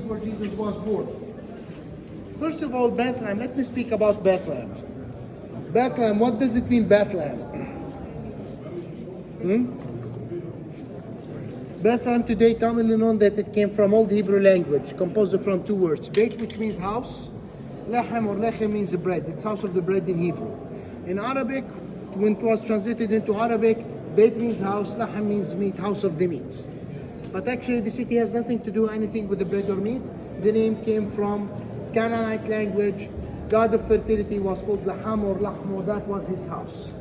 where Jesus was born. First of all, Bethlehem. Let me speak about Bethlehem. Bethlehem, what does it mean, Bethlehem? Bethlehem today commonly known that it came from Old Hebrew language, composed from two words. Beit, which means house. Lechem or lechem means bread. It's house of the bread in Hebrew. In Arabic, when it was translated into Arabic, Beit means house, Lechem means meat, house of the meats. But actually the city has nothing to do anything with the bread or meat. The name came from Canaanite language. God of fertility was called Laham or Lahmo, that was his house.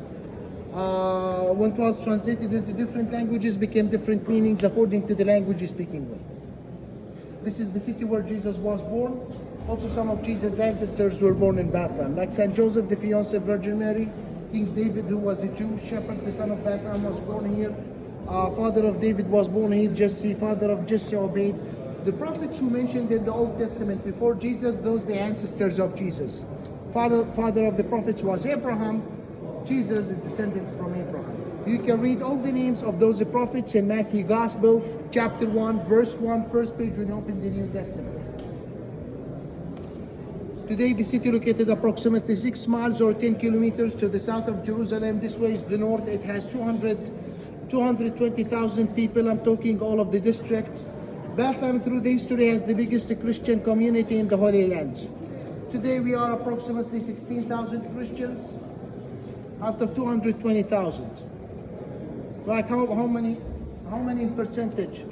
When it was translated into different languages, became different meanings according to the language you're speaking with. This is the city where Jesus was born. Also some of Jesus' ancestors were born in Bethlehem, like Saint Joseph, the fiancé of Virgin Mary. King David, who was a Jewish shepherd, the son of Bethlehem, was born here. Father of David was born here, Jesse, father of Jesse, Obed. The prophets who mentioned in the Old Testament before Jesus, those the ancestors of Jesus. Father of the prophets was Abraham. Jesus is descendant from Abraham. You can read all the names of those prophets in Matthew Gospel, chapter 1, verse 1, first page when you open the New Testament. Today, the city located approximately 6 miles or 10 kilometers to the south of Jerusalem. This way is the north. It has 220,000 people. I'm talking all of the district. Bethlehem, through the history, has the biggest Christian community in the Holy Land. Today, we are approximately 16,000 Christians out of 220,000. Like how many in percentage?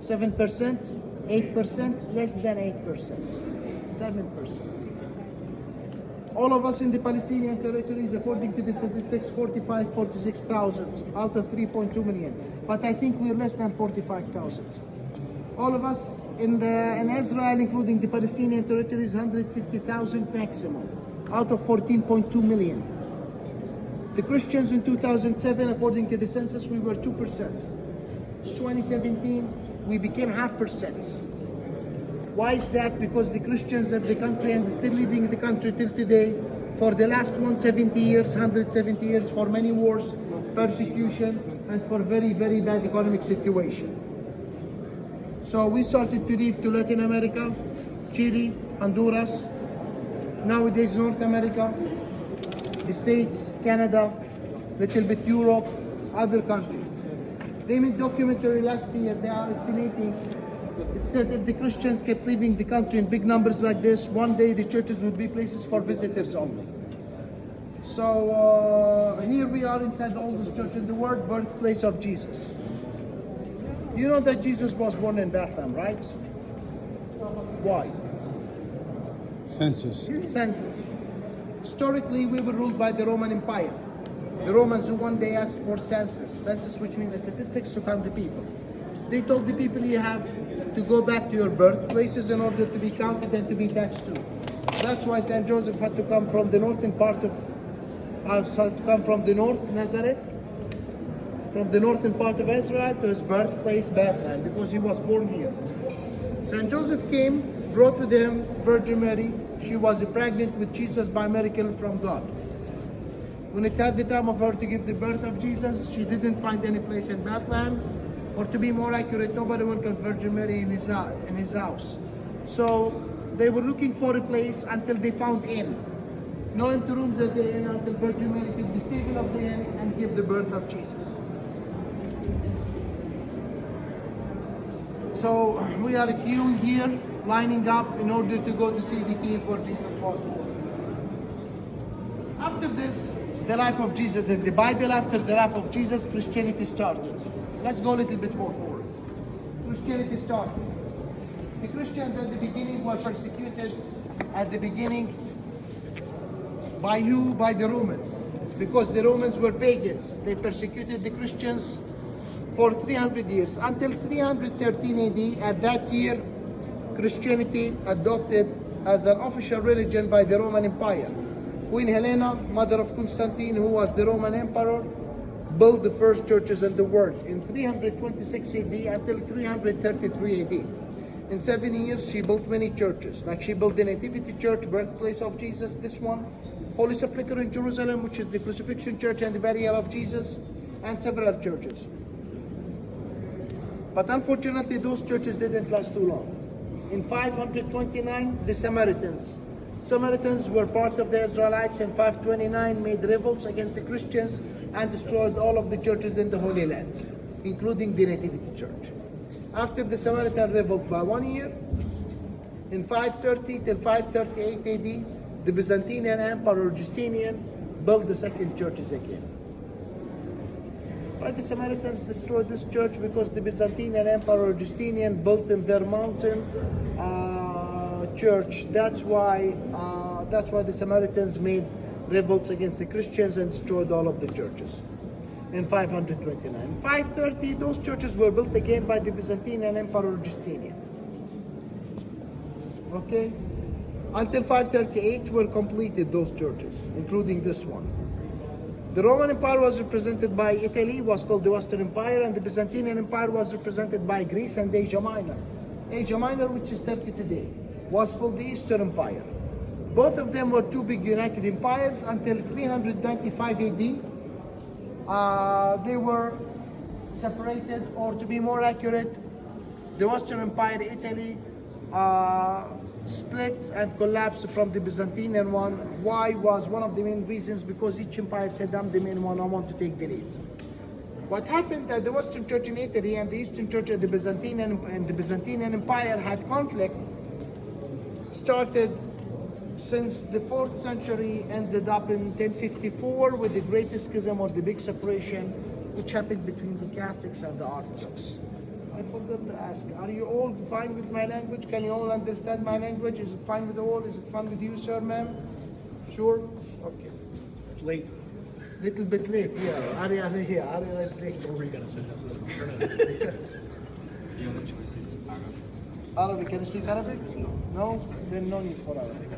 7%, 8%, less than 8%, 7%. All of us in the Palestinian territories, according to the statistics, 46,000 out of 3.2 million. But I think we're less than 45,000. All of us in Israel, including the Palestinian territories, 150,000 maximum out of 14.2 million. The Christians in 2007, according to the census, we were 2%. 2017, we became 0.5%. Why is that? Because the Christians of the country and still living in the country till today, for the last 170 years, for many wars, persecution, and for very, very bad economic situation. So we started to leave to Latin America, Chile, Honduras, nowadays North America, the States, Canada, little bit Europe, other countries. They made documentary last year. They are estimating. It said if the Christians kept leaving the country in big numbers like this, one day the churches would be places for visitors only. So here we are inside the oldest church in the world, birthplace of Jesus. You know that Jesus was born in Bethlehem, right? Why? Census. Historically, we were ruled by the Roman Empire. The Romans who one day asked for census, which means the statistics to count the people. They told the people you have to go back to your birthplaces in order to be counted and to be taxed to. That's why Saint Joseph had to come from the northern part of, Nazareth, from the northern part of Israel to his birthplace Bethlehem, because he was born here. Saint Joseph came, brought with him Virgin Mary. She was pregnant with Jesus by miracle from God. When it had the time of her to give the birth of Jesus, she didn't find any place in Bethlehem, or to be more accurate, nobody welcomed Virgin Mary in his house. So they were looking for a place until they found inn. No empty rooms at the inn until Virgin Mary took the stable of the inn and gave the birth of Jesus. So we are queuing here, lining up in order to go to see the cave where Jesus was born. After this, the life of Jesus in the Bible, after the life of Jesus, Christianity started. Let's go a little bit more forward. Christianity started. The Christians at the beginning were persecuted at the beginning by who? By the Romans. Because the Romans were pagans. They persecuted the Christians for 300 years. Until 313 AD, at that year, Christianity adopted as an official religion by the Roman Empire. Queen Helena, mother of Constantine, who was the Roman emperor, built the first churches in the world in 326 AD until 333 AD. In 7 years, she built many churches. Like she built the Nativity Church, birthplace of Jesus, this one, Holy Sepulchre in Jerusalem, which is the crucifixion church and the burial of Jesus, and several churches. But unfortunately, those churches didn't last too long. In 529, the Samaritans. Samaritans were part of the Israelites. In 529, made revolts against the Christians and destroyed all of the churches in the Holy Land, including the Nativity Church. After the Samaritan revolt by 1 year, in 530 till 538 AD, the Byzantine Emperor Justinian built the second churches again. Why the Samaritans destroyed this church? Because the Byzantine Emperor Justinian built in their mountain church. That's why the Samaritans made revolts against the Christians and destroyed all of the churches in 529. In 530, those churches were built again by the Byzantine Emperor Justinian. Okay? Until 538 were completed, those churches, including this one. The Roman Empire was represented by Italy, was called the Western Empire, and the Byzantine Empire was represented by Greece and Asia Minor. Asia Minor, which is Turkey today, was called the Eastern Empire. Both of them were two big united empires until 395 AD. They were separated, or to be more accurate, the Western Empire, Italy, split and collapsed from the Byzantine one. Why was one of the main reasons? Because each empire said, I'm the main one, I want to take the lead. What happened that the Western Church in Italy and the Eastern Church of the Byzantine Empire had conflict, started since the 4th century, ended up in 1054 with the Great Schism, or the Big Separation, which happened between the Catholics and the Orthodox. I forgot to ask, are you all fine with my language? Can you all understand my language? Is it fine with all? Is it fine with you, sir, ma'am? Sure? Okay. Late. Little bit late, yeah. Arya is late. What were you gonna say? The only choice is Arabic. Arabic, can you speak Arabic? No? Then no need for Arabic.